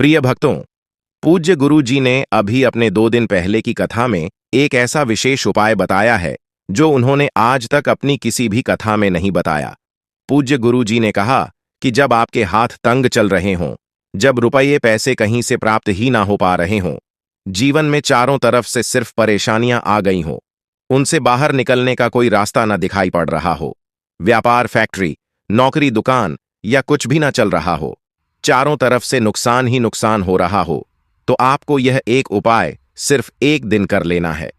प्रिय भक्तों, पूज्य गुरु जी ने अभी अपने 2 दिन पहले की कथा में एक ऐसा विशेष उपाय बताया है जो उन्होंने आज तक अपनी किसी भी कथा में नहीं बताया। पूज्य गुरु जी ने कहा कि जब आपके हाथ तंग चल रहे हों, जब रुपये पैसे कहीं से प्राप्त ही ना हो पा रहे हों, जीवन में चारों तरफ से सिर्फ परेशानियां आ गई हों, उनसे बाहर निकलने का कोई रास्ता ना दिखाई पड़ रहा हो, व्यापार, फैक्ट्री, नौकरी, दुकान या कुछ भी ना चल रहा हो, चारों तरफ से नुकसान ही नुकसान हो रहा हो, तो आपको यह एक उपाय सिर्फ 1 दिन कर लेना है।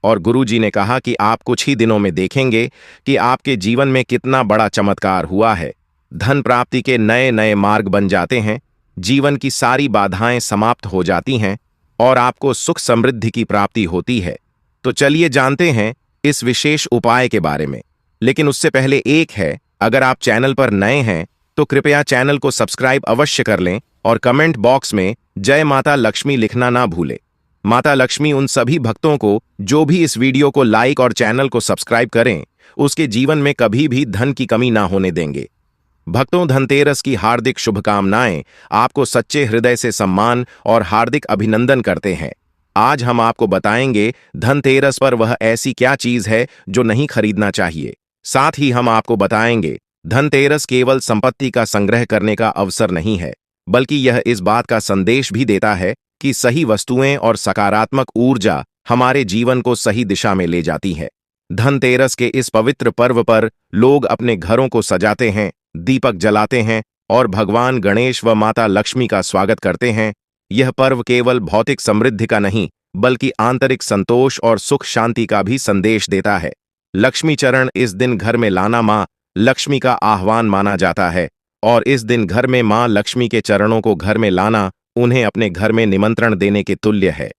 और गुरुजी ने कहा कि आप कुछ ही दिनों में देखेंगे कि आपके जीवन में कितना बड़ा चमत्कार हुआ है। धन प्राप्ति के नए नए मार्ग बन जाते हैं, जीवन की सारी बाधाएं समाप्त हो जाती हैं और आपको सुख समृद्धि की प्राप्ति होती है। तो चलिए जानते हैं इस विशेष उपाय के बारे में। लेकिन उससे पहले एक है, अगर आप चैनल पर नए हैं तो कृपया चैनल को सब्सक्राइब अवश्य कर लें और कमेंट बॉक्स में जय माता लक्ष्मी लिखना ना भूलें। माता लक्ष्मी उन सभी भक्तों को जो भी इस वीडियो को लाइक और चैनल को सब्सक्राइब करें, उसके जीवन में कभी भी धन की कमी ना होने देंगे। भक्तों, धनतेरस की हार्दिक शुभकामनाएं। आपको सच्चे हृदय से सम्मान और हार्दिक अभिनंदन करते हैं। आज हम आपको बताएंगे धनतेरस पर वह ऐसी क्या चीज है जो नहीं खरीदना चाहिए। साथ ही हम आपको बताएंगे धनतेरस केवल संपत्ति का संग्रह करने का अवसर नहीं है, बल्कि यह इस बात का संदेश भी देता है कि सही वस्तुएं और सकारात्मक ऊर्जा हमारे जीवन को सही दिशा में ले जाती है। धनतेरस के इस पवित्र पर्व पर लोग अपने घरों को सजाते हैं, दीपक जलाते हैं और भगवान गणेश व माता लक्ष्मी का स्वागत करते हैं। यह पर्व केवल भौतिक समृद्धि का नहीं, बल्कि आंतरिक संतोष और सुख शांति का भी संदेश देता है। लक्ष्मी चरण इस दिन घर में लाना मां लक्ष्मी का आह्वान माना जाता है और इस दिन घर में मां लक्ष्मी के चरणों को घर में लाना उन्हें अपने घर में निमंत्रण देने के तुल्य है।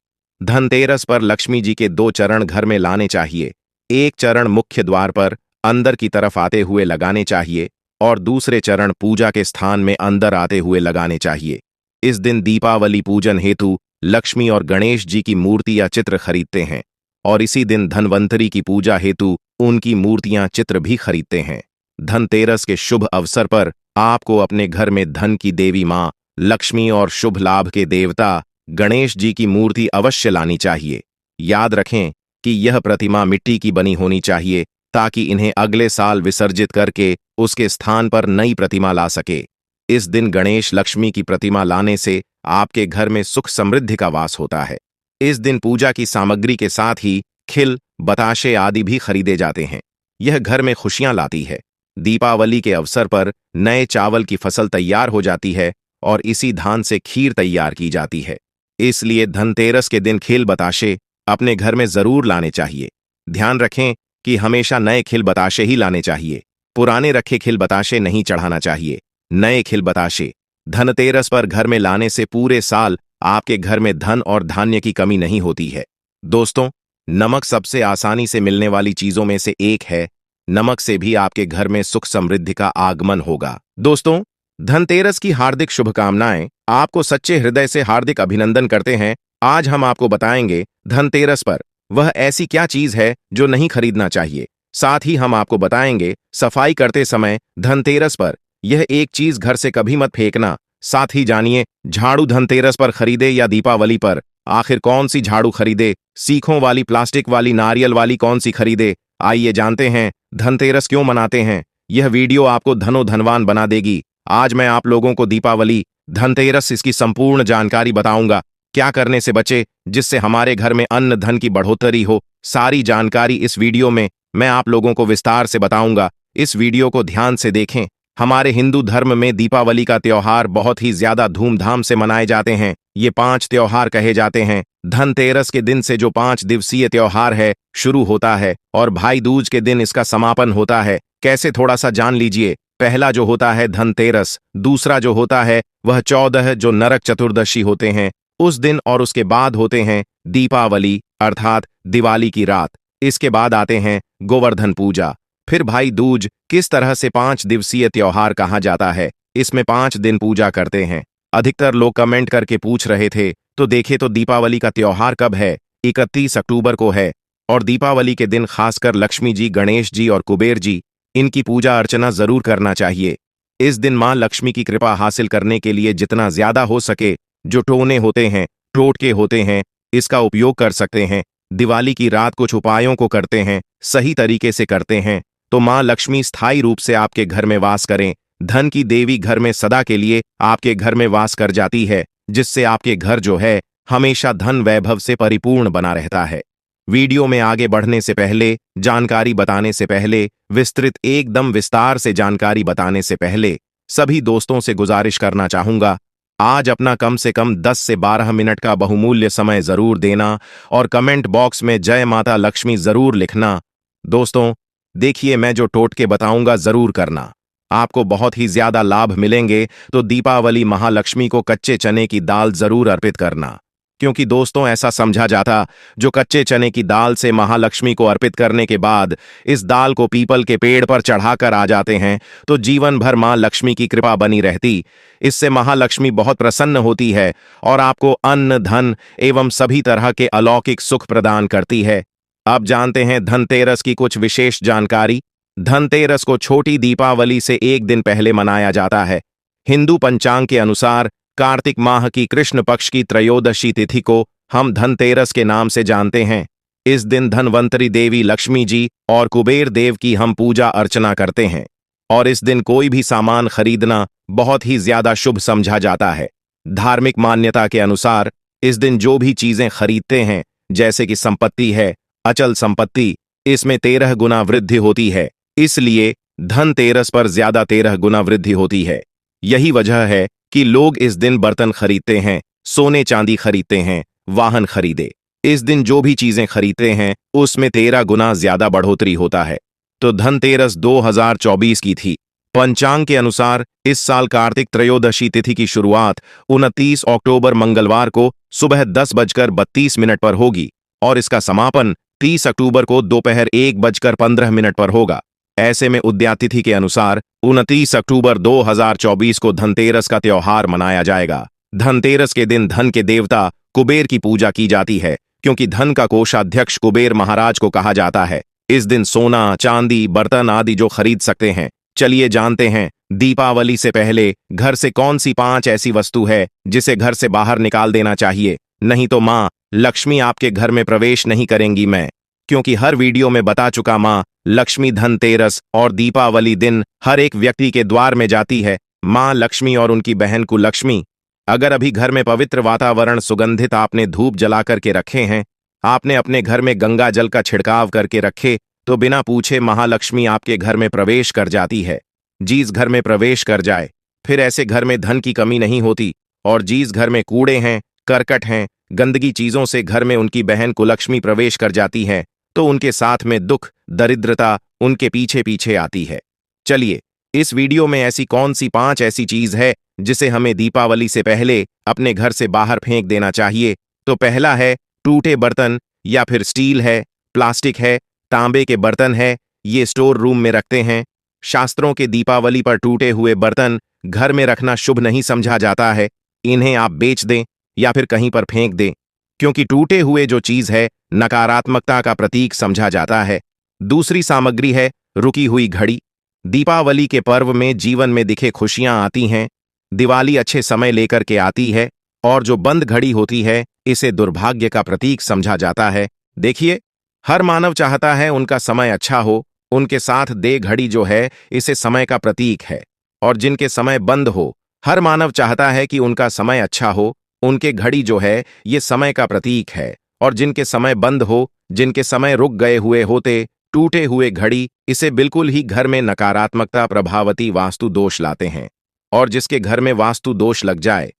धनतेरस पर लक्ष्मी जी के 2 चरण घर में लाने चाहिए। एक चरण मुख्य द्वार पर अंदर की तरफ आते हुए लगाने चाहिए और दूसरे चरण पूजा के स्थान में अंदर आते हुए लगाने चाहिए। इस दिन दीपावली पूजन हेतु लक्ष्मी और गणेश जी की मूर्ति या चित्र खरीदते हैं और इसी दिन धनवंतरी की पूजा हेतु उनकी मूर्तियां चित्र भी खरीदते हैं। धनतेरस के शुभ अवसर पर आपको अपने घर में धन की देवी मां लक्ष्मी और शुभ लाभ के देवता गणेश जी की मूर्ति अवश्य लानी चाहिए। याद रखें कि यह प्रतिमा मिट्टी की बनी होनी चाहिए ताकि इन्हें अगले साल विसर्जित करके उसके स्थान पर नई प्रतिमा ला सके। इस दिन गणेश लक्ष्मी की प्रतिमा लाने से आपके घर में सुख समृद्धि का वास होता है। इस दिन पूजा की सामग्री के साथ ही खिल, बताशे आदि भी खरीदे जाते हैं। यह घर में खुशियां लाती है। दीपावली के अवसर पर नए चावल की फसल तैयार हो जाती है और इसी धान से खीर तैयार की जाती है। इसलिए धनतेरस के दिन खिल बताशे अपने घर में जरूर लाने चाहिए। ध्यान रखें कि हमेशा नए खिल बताशे ही लाने चाहिए। पुराने रखे खिल बताशे नहीं चढ़ाना चाहिए। नए खिल बताशे धनतेरस पर घर में लाने से पूरे साल आपके घर में धन और धान्य की कमी नहीं होती है। दोस्तों, नमक सबसे आसानी से मिलने वाली चीजों में से एक है। नमक से भी आपके घर में सुख समृद्धि का आगमन होगा। दोस्तों, धनतेरस की हार्दिक शुभकामनाएं। आपको सच्चे हृदय से हार्दिक अभिनंदन करते हैं। आज हम आपको बताएंगे धनतेरस पर वह ऐसी क्या चीज है जो नहीं खरीदना चाहिए। साथ ही हम आपको बताएंगे सफाई करते समय धनतेरस पर यह एक चीज घर से कभी मत फेंकना। साथ ही जानिए झाड़ू धनतेरस पर खरीदे या दीपावली पर, आखिर कौन सी झाड़ू खरीदे, सीखों वाली, प्लास्टिक वाली, नारियल वाली, कौन सी खरीदे। आइए जानते हैं धनतेरस क्यों मनाते हैं। यह वीडियो आपको धनो धनवान बना देगी। आज मैं आप लोगों को दीपावली, धनतेरस, इसकी संपूर्ण जानकारी बताऊंगा। क्या करने से बचे जिससे हमारे घर में अन्न धन की बढ़ोतरी हो। सारी जानकारी इस वीडियो में मैं आप लोगों को विस्तार से बताऊंगा। इस वीडियो को ध्यान से देखें। हमारे हिंदू धर्म में दीपावली का त्योहार बहुत ही ज्यादा धूमधाम से मनाए जाते हैं। ये 5 त्योहार कहे जाते हैं। धनतेरस के दिन से जो 5 दिवसीय त्योहार है शुरू होता है और भाई दूज के दिन इसका समापन होता है। कैसे, थोड़ा सा जान लीजिए। पहला जो होता है धनतेरस, दूसरा जो होता है वह 14 जो नरक चतुर्दशी होते हैं उस दिन, और उसके बाद होते हैं दीपावली अर्थात दिवाली की रात। इसके बाद आते हैं गोवर्धन पूजा, फिर भाई दूज। किस तरह से 5 दिवसीय त्योहार कहा जाता है। इसमें 5 दिन पूजा करते हैं। अधिकतर लोग कमेंट करके पूछ रहे थे, तो देखे तो दीपावली का त्योहार कब है। 31 अक्टूबर को है और दीपावली के दिन खासकर लक्ष्मी जी, गणेश जी और कुबेर जी, इनकी पूजा अर्चना जरूर करना चाहिए। इस दिन मां लक्ष्मी की कृपा हासिल करने के लिए जितना ज्यादा हो सके जो टोने होते हैं, टोटके होते हैं, इसका उपयोग कर सकते हैं। दिवाली की रात कुछ उपायों को करते हैं, सही तरीके से करते हैं, तो माँ लक्ष्मी स्थायी रूप से आपके घर में वास करें। धन की देवी घर में सदा के लिए आपके घर में वास कर जाती है, जिससे आपके घर जो है हमेशा धन वैभव से परिपूर्ण बना रहता है। वीडियो में आगे बढ़ने से पहले, जानकारी बताने से पहले, विस्तृत एकदम विस्तार से जानकारी बताने से पहले सभी दोस्तों से गुजारिश करना चाहूंगा, आज अपना कम से कम 10 से 12 मिनट का बहुमूल्य समय जरूर देना और कमेंट बॉक्स में जय माता लक्ष्मी जरूर लिखना। दोस्तों देखिए, मैं जो टोटके बताऊंगा जरूर करना, आपको बहुत ही ज्यादा लाभ मिलेंगे। तो दीपावली महालक्ष्मी को कच्चे चने की दाल जरूर अर्पित करना, क्योंकि दोस्तों ऐसा समझा जाता, जो कच्चे चने की दाल से महालक्ष्मी को अर्पित करने के बाद इस दाल को पीपल के पेड़ पर चढ़ाकर आ जाते हैं, तो जीवन भर मां लक्ष्मी की कृपा बनी रहती। इससे महालक्ष्मी बहुत प्रसन्न होती है और आपको अन्न, धन एवं सभी तरह के अलौकिक सुख प्रदान करती है। अब जानते हैं धनतेरस की कुछ विशेष जानकारी। धनतेरस को छोटी दीपावली से एक दिन पहले मनाया जाता है। हिंदू पंचांग के अनुसार कार्तिक माह की कृष्ण पक्ष की त्रयोदशी तिथि को हम धनतेरस के नाम से जानते हैं। इस दिन धनवंतरी देवी लक्ष्मी जी और कुबेर देव की हम पूजा अर्चना करते हैं और इस दिन कोई भी सामान खरीदना बहुत ही ज्यादा शुभ समझा जाता है। धार्मिक मान्यता के अनुसार इस दिन जो भी चीजें खरीदते हैं, जैसे कि संपत्ति है, अचल संपत्ति, इसमें 13 गुना वृद्धि होती है। इसलिए धनतेरस पर ज्यादा 13 गुना वृद्धि होती है। यही वजह है कि लोग इस दिन बर्तन खरीदते हैं, सोने चांदी खरीदते हैं, वाहन खरीदे। इस दिन जो भी चीजें खरीदते हैं उसमें 13 गुना ज्यादा बढ़ोतरी होता है। तो धनतेरस 2024 की थी। पंचांग के अनुसार इस साल कार्तिक त्रयोदशी तिथि की शुरुआत 29 अक्टूबर मंगलवार को सुबह 10:32 पर होगी और इसका समापन 30 अक्टूबर को दोपहर 1:15 पर होगा। ऐसे में उदया तिथि के अनुसार 29 अक्टूबर 2024 को धनतेरस का त्योहार मनाया जाएगा। धनतेरस के दिन धन के देवता कुबेर की पूजा की जाती है, क्योंकि धन का कोषाध्यक्ष कुबेर महाराज को कहा जाता है। इस दिन सोना, चांदी, बर्तन आदि जो खरीद सकते हैं। चलिए जानते हैं, दीपावली से पहले घर से कौन सी 5 ऐसी वस्तु है जिसे घर से बाहर निकाल देना चाहिए, नहीं तो मां लक्ष्मी आपके घर में प्रवेश नहीं करेंगी। मैं क्योंकि हर वीडियो में बता चुका, मां लक्ष्मी धनतेरस और दीपावली दिन हर एक व्यक्ति के द्वार में जाती है। मां लक्ष्मी और उनकी बहन कुलक्ष्मी। अगर अभी घर में पवित्र वातावरण सुगंधित आपने धूप जला करके रखे हैं, आपने अपने घर में गंगा जल का छिड़काव करके रखे, तो बिना पूछे महालक्ष्मी आपके घर में प्रवेश कर जाती है। जिस घर में प्रवेश कर जाए, फिर ऐसे घर में धन की कमी नहीं होती। और जिस घर में कूड़े हैं, करकट हैं, गंदगी चीजों से घर में उनकी बहन कुलक्ष्मी प्रवेश कर जाती है, तो उनके साथ में दुख, दरिद्रता उनके पीछे पीछे आती है। चलिए, इस वीडियो में ऐसी कौन सी 5 ऐसी चीज है जिसे हमें दीपावली से पहले अपने घर से बाहर फेंक देना चाहिए। तो पहला है टूटे बर्तन, या फिर स्टील है, प्लास्टिक है, तांबे के बर्तन है, ये स्टोर रूम में रखते हैं। शास्त्रों के दीपावली पर टूटे हुए बर्तन घर में रखना शुभ नहीं समझा जाता है। इन्हें आप बेच दें या फिर कहीं पर फेंक दें, क्योंकि टूटे हुए जो चीज है नकारात्मकता का प्रतीक समझा जाता है। दूसरी सामग्री है रुकी हुई घड़ी। दीपावली के पर्व में जीवन में दिखे खुशियां आती हैं। दिवाली अच्छे समय लेकर के आती है, और जो बंद घड़ी होती है इसे दुर्भाग्य का प्रतीक समझा जाता है। देखिए, हर मानव चाहता है उनका समय अच्छा हो, उनके साथ दे घड़ी जो है इसे समय का प्रतीक है। और जिनके समय बंद हो, हर मानव चाहता है कि उनका समय अच्छा हो, उनके घड़ी जो है ये समय का प्रतीक है। और जिनके समय बंद हो, जिनके समय रुक गए हुए होते, टूटे हुए घड़ी, इसे बिल्कुल ही घर में नकारात्मकता प्रभावती वास्तु दोष लाते हैं। और जिसके घर में वास्तु दोष लग जाए,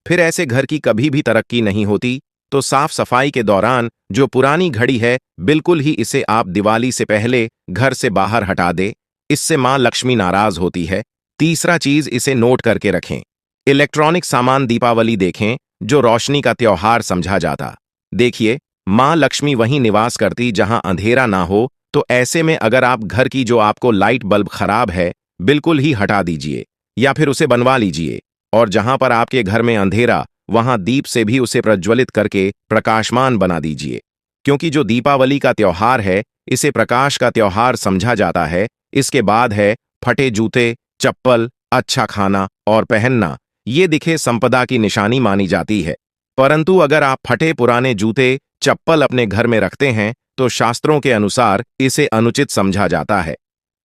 फिर ऐसे घर की कभी भी तरक्की नहीं होती। तो साफ सफाई के दौरान जो पुरानी घड़ी है, बिल्कुल ही इसे आप दिवाली से पहले घर से बाहर हटा दे। इससे मां लक्ष्मी नाराज होती है। तीसरा चीज, इसे नोट करके रखें। इलेक्ट्रॉनिक सामान दीपावली देखें जो रोशनी का त्योहार समझा जाता। देखिए, मां लक्ष्मी वहीं निवास करती जहां अंधेरा ना हो। तो ऐसे में अगर आप घर की जो आपको लाइट बल्ब खराब है, बिल्कुल ही हटा दीजिए या फिर उसे बनवा लीजिए। और जहां पर आपके घर में अंधेरा, वहां दीप से भी उसे प्रज्वलित करके प्रकाशमान बना दीजिए। क्योंकि जो दीपावली का त्योहार है, इसे प्रकाश का त्योहार समझा जाता है। इसके बाद है फटे जूते, चप्पल, अच्छा खाना और पहनना। ये दिखे संपदा की निशानी मानी जाती है। परंतु अगर आप फटे पुराने जूते चप्पल अपने घर में रखते हैं तो शास्त्रों के अनुसार इसे अनुचित समझा जाता है।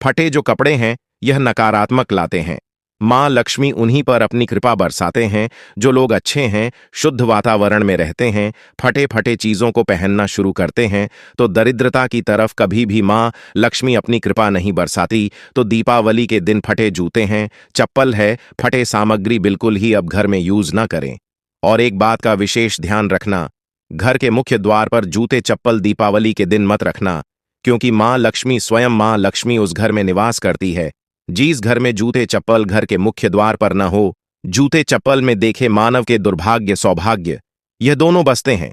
फटे जो कपड़े हैं यह नकारात्मक लाते हैं। मां लक्ष्मी उन्हीं पर अपनी कृपा बरसाते हैं जो लोग अच्छे हैं, शुद्ध वातावरण में रहते हैं, फटे फटे चीजों को पहनना शुरू करते हैं तो दरिद्रता की तरफ कभी भी मां लक्ष्मी अपनी कृपा नहीं बरसाती। तो दीपावली के दिन फटे जूते हैं, चप्पल है, फटे सामग्री बिल्कुल ही अब घर में यूज न करें। और एक बात का विशेष ध्यान रखना, घर के मुख्य द्वार पर जूते चप्पल दीपावली के दिन मत रखना, क्योंकि मां लक्ष्मी स्वयं मां लक्ष्मी उस घर में निवास करती है। जिस घर में जूते चप्पल घर के मुख्य द्वार पर न हो, जूते चप्पल में देखे मानव के दुर्भाग्य सौभाग्य यह दोनों बसते हैं।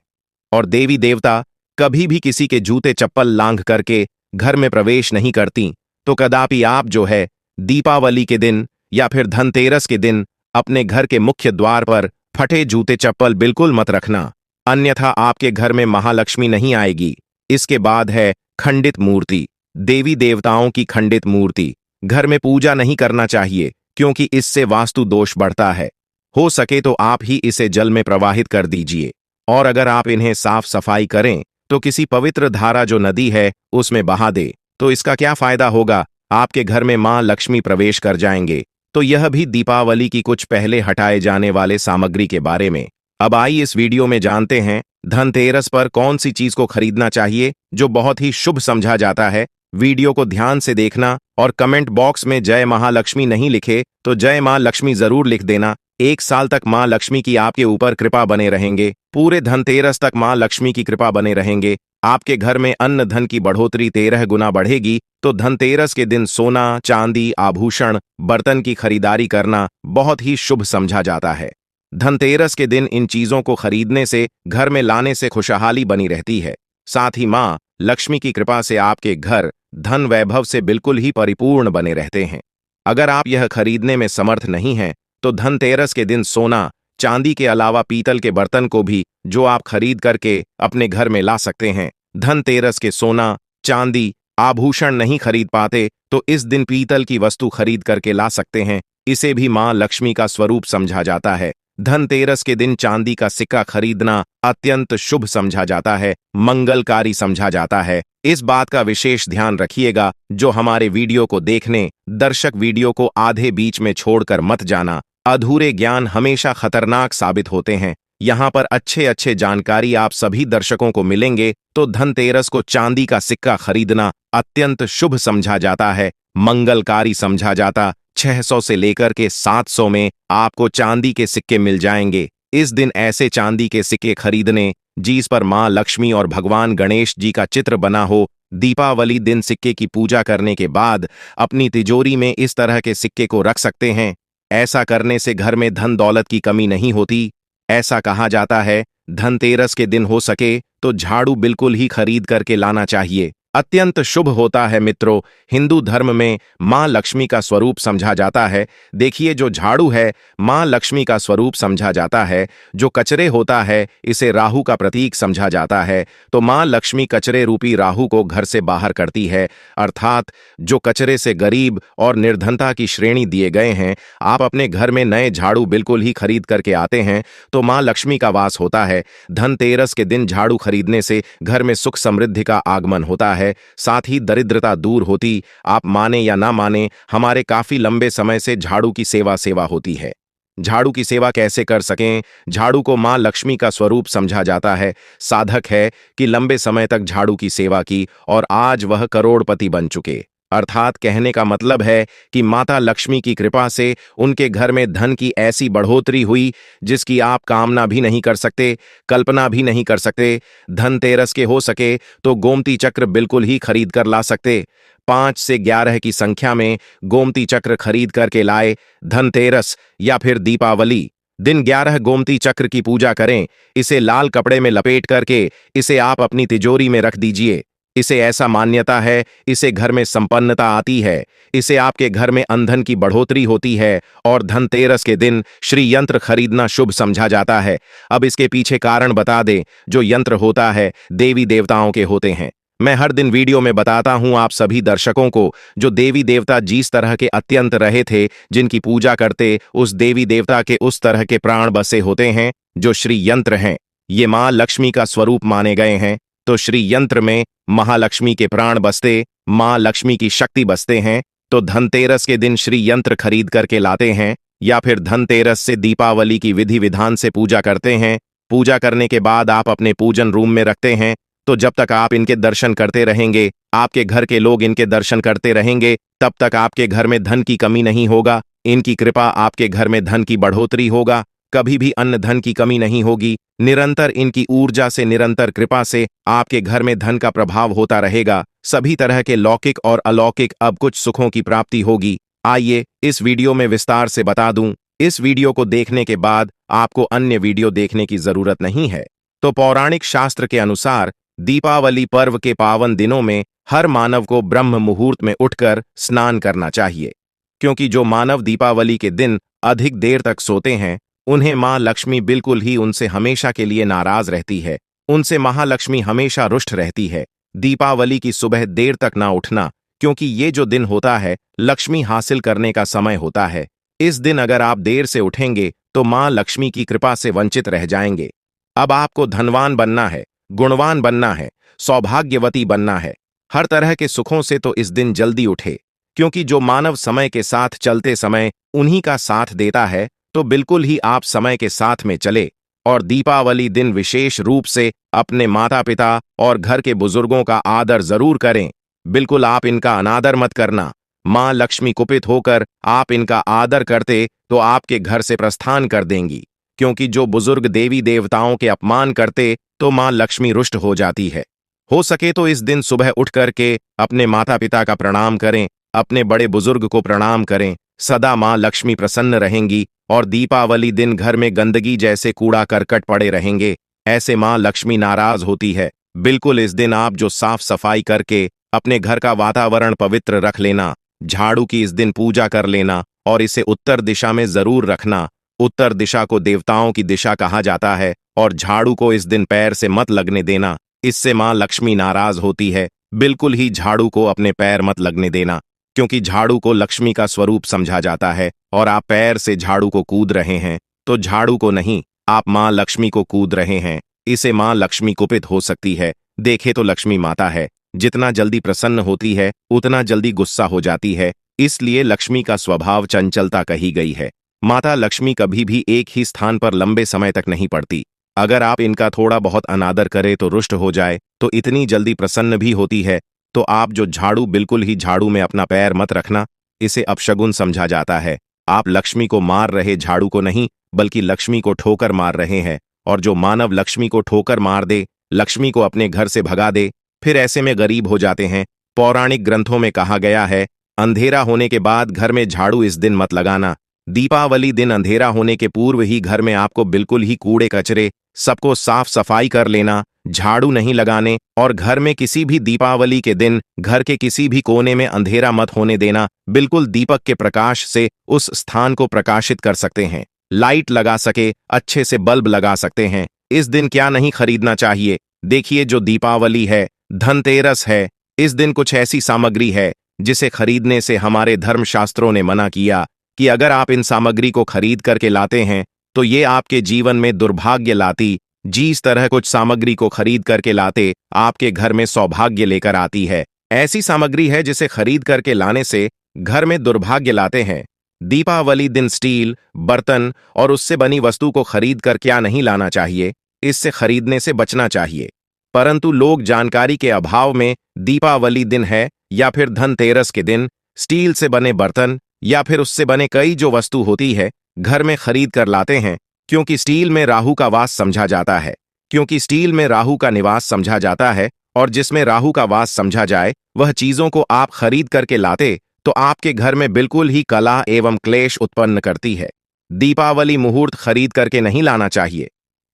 और देवी देवता कभी भी किसी के जूते चप्पल लांघ करके घर में प्रवेश नहीं करती। तो कदापि आप जो है दीपावली के दिन या फिर धनतेरस के दिन अपने घर के मुख्य द्वार पर फटे जूते चप्पल बिल्कुल मत रखना, अन्यथा आपके घर में महालक्ष्मी नहीं आएगी। इसके बाद है खंडित मूर्ति। देवी देवताओं की खंडित मूर्ति घर में पूजा नहीं करना चाहिए, क्योंकि इससे वास्तु दोष बढ़ता है। हो सके तो आप ही इसे जल में प्रवाहित कर दीजिए, और अगर आप इन्हें साफ सफाई करें तो किसी पवित्र धारा जो नदी है उसमें बहा दे, तो इसका क्या फायदा होगा, आपके घर में मां लक्ष्मी प्रवेश कर जाएंगे। तो यह भी दीपावली की कुछ पहले हटाए जाने वाले सामग्री के बारे में। अब आइए इस वीडियो में जानते हैं धनतेरस पर कौन सी चीज को खरीदना चाहिए जो बहुत ही शुभ समझा जाता है। वीडियो को ध्यान से देखना और कमेंट बॉक्स में जय महालक्ष्मी नहीं लिखे तो जय मां लक्ष्मी जरूर लिख देना। 1 साल तक मां लक्ष्मी की आपके ऊपर कृपा बने रहेंगे। पूरे धनतेरस तक मां लक्ष्मी की कृपा बने रहेंगे। आपके घर में अन्न धन की बढ़ोतरी 13 गुना बढ़ेगी। तो धनतेरस के दिन सोना, चांदी, आभूषण, बर्तन की खरीदारी करना बहुत ही शुभ समझा जाता है। धनतेरस के दिन इन चीजों को खरीदने से, घर में लाने से खुशहाली बनी रहती है। साथ ही मां लक्ष्मी की कृपा से आपके घर धन वैभव से बिल्कुल ही परिपूर्ण बने रहते हैं। अगर आप यह खरीदने में समर्थ नहीं हैं तो धनतेरस के दिन सोना, चांदी के अलावा पीतल के बर्तन को भी जो आप खरीद करके अपने घर में ला सकते हैं। धनतेरस के सोना, चांदी, आभूषण नहीं खरीद पाते तो इस दिन पीतल की वस्तु खरीद करके ला सकते हैं। इसे भी मां लक्ष्मी का स्वरूप समझा जाता है। धनतेरस के दिन चांदी का सिक्का खरीदना अत्यंत शुभ समझा जाता है, मंगलकारी समझा जाता है। इस बात का विशेष ध्यान रखिएगा। जो हमारे वीडियो को देखने दर्शक वीडियो को आधे बीच में छोड़कर मत जाना। अधूरे ज्ञान हमेशा खतरनाक साबित होते हैं। यहाँ पर अच्छे अच्छे जानकारी आप सभी दर्शकों को मिलेंगे। तो धनतेरस को चांदी का सिक्का खरीदना अत्यंत शुभ समझा जाता है, मंगलकारी समझा जाता। 600 से लेकर के 700 में आपको चांदी के सिक्के मिल जाएंगे। इस दिन ऐसे चांदी के सिक्के खरीदने जिस पर मां लक्ष्मी और भगवान गणेश जी का चित्र बना हो। दीपावली दिन सिक्के की पूजा करने के बाद अपनी तिजोरी में इस तरह के सिक्के को रख सकते हैं। ऐसा करने से घर में धन दौलत की कमी नहीं होती। ऐसा कहा जाता है धनतेरस के दिन हो सके तो झाड़ू बिल्कुल ही खरीद करके लाना चाहिए, अत्यंत शुभ होता है। मित्रों, हिंदू धर्म में मां लक्ष्मी का स्वरूप समझा जाता है। देखिए, जो झाड़ू है मां लक्ष्मी का स्वरूप समझा जाता है। जो कचरे होता है इसे राहु का प्रतीक समझा जाता है। तो मां लक्ष्मी कचरे रूपी राहु को घर से बाहर करती है, अर्थात जो कचरे से गरीब और निर्धनता की श्रेणी दिए गए हैं, आप अपने घर में नए झाड़ू बिल्कुल ही खरीद करके आते हैं तो मां लक्ष्मी का वास होता है। धनतेरस के दिन झाड़ू खरीदने से घर में सुख समृद्धि का आगमन होता है, साथ ही दरिद्रता दूर होती। आप माने या ना माने, हमारे काफी लंबे समय से झाड़ू की सेवा होती है। झाड़ू की सेवा कैसे कर सकें? झाड़ू को मां लक्ष्मी का स्वरूप समझा जाता है। साधक है कि लंबे समय तक झाड़ू की सेवा की और आज वह करोड़पति बन चुके। अर्थात कहने का मतलब है कि माता लक्ष्मी की कृपा से उनके घर में धन की ऐसी बढ़ोतरी हुई जिसकी आप कामना भी नहीं कर सकते, कल्पना भी नहीं कर सकते। धनतेरस के हो सके तो गोमती चक्र बिल्कुल ही खरीद कर ला सकते। 5 से 11 की संख्या में गोमती चक्र खरीद करके लाए। धनतेरस या फिर दीपावली दिन 11 गोमती चक्र की पूजा करें। इसे लाल कपड़े में लपेट करके इसे आप अपनी तिजोरी में रख दीजिए। इसे ऐसा मान्यता है, इसे घर में संपन्नता आती है, इसे आपके घर में अंधन की बढ़ोतरी होती है और धनतेरस के दिन श्री यंत्र खरीदना शुभ समझा जाता है। अब इसके पीछे कारण बता दें। जो यंत्र होता है देवी देवताओं के होते हैं। मैं हर दिन वीडियो में बताता हूं आप सभी दर्शकों को, जो देवी देवता जिस तरह के अत्यंत रहे थे, जिनकी पूजा करते उस देवी देवता के उस तरह के प्राण बसे होते हैं जो श्री यंत्र हैं। ये मां लक्ष्मी का स्वरूप माने गए हैं, तो श्री यंत्र में महालक्ष्मी के प्राण बसते, मां लक्ष्मी की शक्ति बसते हैं। तो धनतेरस के दिन श्री यंत्र खरीद करके लाते हैं, या फिर धनतेरस से दीपावली की विधि विधान से पूजा करते हैं। पूजा करने के बाद आप अपने पूजन रूम में रखते हैं। तो जब तक आप इनके दर्शन करते रहेंगे, आपके घर के लोग इनके दर्शन करते रहेंगे, तब तक आपके घर में धन की कमी नहीं होगा। इनकी कृपा आपके घर में धन की बढ़ोतरी होगा, कभी भी अन्न धन की कमी नहीं होगी। निरंतर इनकी ऊर्जा से, निरंतर कृपा से आपके घर में धन का प्रभाव होता रहेगा। सभी तरह के लौकिक और अलौकिक अब कुछ सुखों की प्राप्ति होगी। आइए इस वीडियो में विस्तार से बता दूं। इस वीडियो को देखने के बाद आपको अन्य वीडियो देखने की जरूरत नहीं है। तो पौराणिक शास्त्र के अनुसार दीपावली पर्व के पावन दिनों में हर मानव को ब्रह्म मुहूर्त में उठकर स्नान करना चाहिए, क्योंकि जो मानव दीपावली के दिन अधिक देर तक सोते हैं, उन्हें मां लक्ष्मी बिल्कुल ही उनसे हमेशा के लिए नाराज रहती है। उनसे महालक्ष्मी हमेशा रुष्ट रहती है। दीपावली की सुबह देर तक ना उठना, क्योंकि ये जो दिन होता है लक्ष्मी हासिल करने का समय होता है। इस दिन अगर आप देर से उठेंगे तो मां लक्ष्मी की कृपा से वंचित रह जाएंगे। अब आपको धनवान बनना है, गुणवान बनना है, सौभाग्यवती बनना है, हर तरह के सुखों से तो इस दिन जल्दी उठे, क्योंकि जो मानव समय के साथ चलते समय उन्हीं का साथ देता है। तो बिल्कुल ही आप समय के साथ में चले और दीपावली दिन विशेष रूप से अपने माता पिता और घर के बुजुर्गों का आदर जरूर करें। बिल्कुल आप इनका अनादर मत करना। मां लक्ष्मी कुपित होकर आप इनका आदर करते तो आपके घर से प्रस्थान कर देंगी, क्योंकि जो बुजुर्ग देवी देवताओं के अपमान करते तो मां लक्ष्मी रुष्ट हो जाती है। हो सके तो इस दिन सुबह उठ करके अपने माता पिता का प्रणाम करें, अपने बड़े बुजुर्ग को प्रणाम करें। सदा मां लक्ष्मी प्रसन्न रहेंगी और दीपावली दिन घर में गंदगी जैसे कूड़ा करकट पड़े रहेंगे, ऐसे मां लक्ष्मी नाराज होती है। बिल्कुल इस दिन आप जो साफ सफाई करके अपने घर का वातावरण पवित्र रख लेना, झाड़ू की इस दिन पूजा कर लेना और इसे उत्तर दिशा में जरूर रखना। उत्तर दिशा को देवताओं की दिशा कहा जाता है और झाड़ू को इस दिन पैर से मत लगने देना, इससे मां लक्ष्मी नाराज होती है। बिल्कुल ही झाड़ू को अपने पैर मत लगने देना, क्योंकि झाड़ू को लक्ष्मी का स्वरूप समझा जाता है और आप पैर से झाड़ू को कूद रहे हैं, तो झाड़ू को नहीं, आप मां लक्ष्मी को कूद रहे हैं। इसे मां लक्ष्मी कुपित हो सकती है। देखे तो लक्ष्मी माता है, जितना जल्दी प्रसन्न होती है उतना जल्दी गुस्सा हो जाती है, इसलिए लक्ष्मी का स्वभाव चंचलता कही गई है। माता लक्ष्मी कभी भी एक ही स्थान पर लंबे समय तक नहीं पड़ती। अगर आप इनका थोड़ा बहुत अनादर करें तो रुष्ट हो जाए, तो इतनी जल्दी प्रसन्न भी होती है। तो आप जो झाड़ू, बिल्कुल ही झाड़ू में अपना पैर मत रखना, इसे अपशगुन समझा जाता है। आप लक्ष्मी को मार रहे झाड़ू को नहीं, बल्कि लक्ष्मी को ठोकर मार रहे हैं। और जो मानव लक्ष्मी को ठोकर मार दे, लक्ष्मी को अपने घर से भगा दे, फिर ऐसे में गरीब हो जाते हैं। पौराणिक ग्रंथों में कहा गया है, अंधेरा होने के बाद घर में झाड़ू इस दिन मत लगाना। दीपावली दिन अंधेरा होने के पूर्व ही घर में आपको बिल्कुल ही कूड़े कचरे सबको साफ सफाई कर लेना, झाड़ू नहीं लगाने। और घर में किसी भी दीपावली के दिन घर के किसी भी कोने में अंधेरा मत होने देना। बिल्कुल दीपक के प्रकाश से उस स्थान को प्रकाशित कर सकते हैं। लाइट लगा सके अच्छे से बल्ब लगा सकते हैं। इस दिन क्या नहीं खरीदना चाहिए? देखिए, जो दीपावली है, धनतेरस है, इस दिन कुछ ऐसी सामग्री है जिसे खरीदने से हमारे धर्मशास्त्रों ने मना किया कि अगर आप इन सामग्री को खरीद करके लाते हैं तो ये आपके जीवन में दुर्भाग्य लाती। जिस तरह कुछ सामग्री को खरीद करके लाते आपके घर में सौभाग्य लेकर आती है, ऐसी सामग्री है जिसे खरीद करके लाने से घर में दुर्भाग्य लाते हैं। दीपावली दिन स्टील, बर्तन और उससे बनी वस्तु को खरीद कर क्या नहीं लाना चाहिए, इससे खरीदने से बचना चाहिए। परंतु लोग जानकारी के अभाव में दीपावली दिन है या फिर धनतेरस के दिन स्टील से बने बर्तन या फिर उससे बने कई जो वस्तु होती है घर में खरीद कर लाते हैं, क्योंकि स्टील में राहु का वास समझा जाता है। क्योंकि स्टील में राहु का निवास समझा जाता है और जिसमें राहु का वास समझा जाए वह चीजों को आप खरीद करके लाते तो आपके घर में बिल्कुल ही कलह एवं क्लेश उत्पन्न करती है। दीपावली मुहूर्त खरीद करके नहीं लाना चाहिए।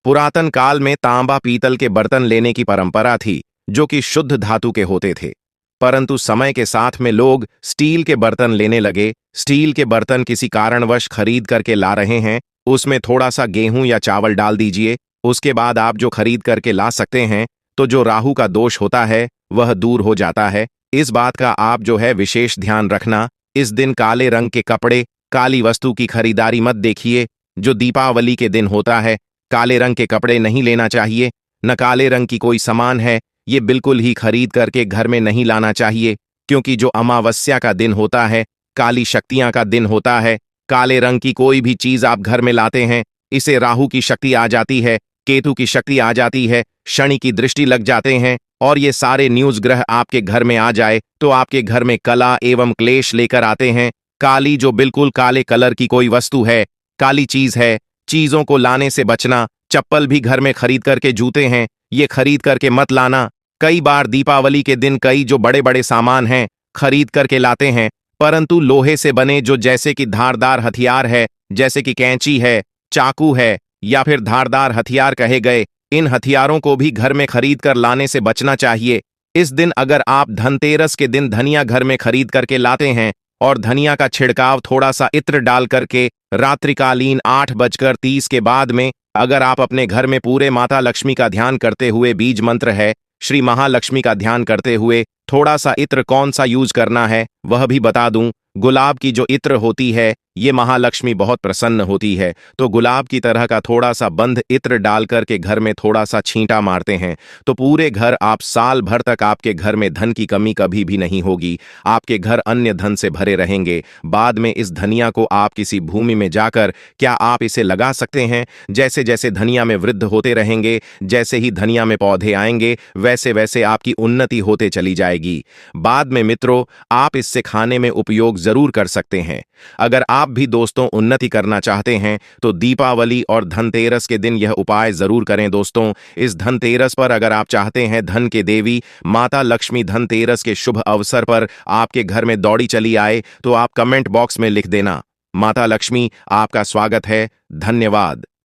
पुरातन काल में तांबा पीतल के बर्तन लेने की परंपरा थी, जो कि शुद्ध धातु के होते थे। परंतु समय के साथ में लोग स्टील के बर्तन लेने लगे। स्टील के बर्तन किसी कारणवश खरीद करके ला रहे हैं, उसमें थोड़ा सा गेहूं या चावल डाल दीजिए, उसके बाद आप जो खरीद करके ला सकते हैं। तो जो राहु का दोष होता है वह दूर हो जाता है। इस बात का आप जो है विशेष ध्यान रखना। इस दिन काले रंग के कपड़े, काली वस्तु की खरीदारी मत देखिए। जो दीपावली के दिन होता है, काले रंग के कपड़े नहीं लेना चाहिए, न काले रंग की कोई सामान है, ये बिल्कुल ही खरीद करके घर में नहीं लाना चाहिए, क्योंकि जो अमावस्या का दिन होता है, काली शक्तियां का दिन होता है। काले रंग की कोई भी चीज आप घर में लाते हैं, इसे राहु की शक्ति आ जाती है, केतु की शक्ति आ जाती है, शनि की दृष्टि लग जाते हैं, और ये सारे न्यूज ग्रह आपके घर में आ जाए तो आपके घर में कला एवं क्लेश लेकर आते हैं। काली जो बिल्कुल काले कलर की कोई वस्तु है, काली चीज है, चीजों को लाने से बचना। चप्पल भी घर में खरीद करके, जूते हैं, ये खरीद करके मत लाना। कई बार दीपावली के दिन कई जो बड़े बड़े सामान हैं खरीद करके लाते हैं, परंतु लोहे से बने जो जैसे कि धारदार हथियार है, जैसे कि कैंची है, चाकू है, या फिर धारदार हथियार कहे गए, इन हथियारों को भी घर में खरीद कर लाने से बचना चाहिए। इस दिन अगर आप धनतेरस के दिन धनिया घर में खरीद करके लाते हैं और धनिया का छिड़काव थोड़ा सा इत्र डाल करके रात्रिकालीन 8:30 के बाद में अगर आप अपने घर में पूरे माता लक्ष्मी का ध्यान करते हुए, बीज मंत्र है श्री महालक्ष्मी का ध्यान करते हुए, थोड़ा सा इत्र कौन सा यूज करना है वह भी बता दूं। गुलाब की जो इत्र होती है, ये महालक्ष्मी बहुत प्रसन्न होती है, तो गुलाब की तरह का थोड़ा सा बंद इत्र डाल करके घर में थोड़ा सा छींटा मारते हैं तो पूरे घर आप साल भर तक आपके घर में धन की कमी कभी भी नहीं होगी। आपके घर अन्य धन से भरे रहेंगे। बाद में इस धनिया को आप किसी भूमि में जाकर क्या आप इसे लगा सकते हैं। जैसे जैसे धनिया में वृद्ध होते रहेंगे, जैसे ही धनिया में पौधे आएंगे, वैसे वैसे आपकी उन्नति होते चली जाएगी। बाद में मित्रों, आप इससे खाने में उपयोग जरूर कर सकते हैं। अगर आप भी दोस्तों उन्नति करना चाहते हैं तो दीपावली और धनतेरस के दिन यह उपाय जरूर करें दोस्तों। इस धनतेरस पर अगर आप चाहते हैं धन के देवी माता लक्ष्मी धनतेरस के शुभ अवसर पर आपके घर में दौड़ी चली आए तो आप कमेंट बॉक्स में लिख देना, माता लक्ष्मी आपका स्वागत है। धन्यवाद।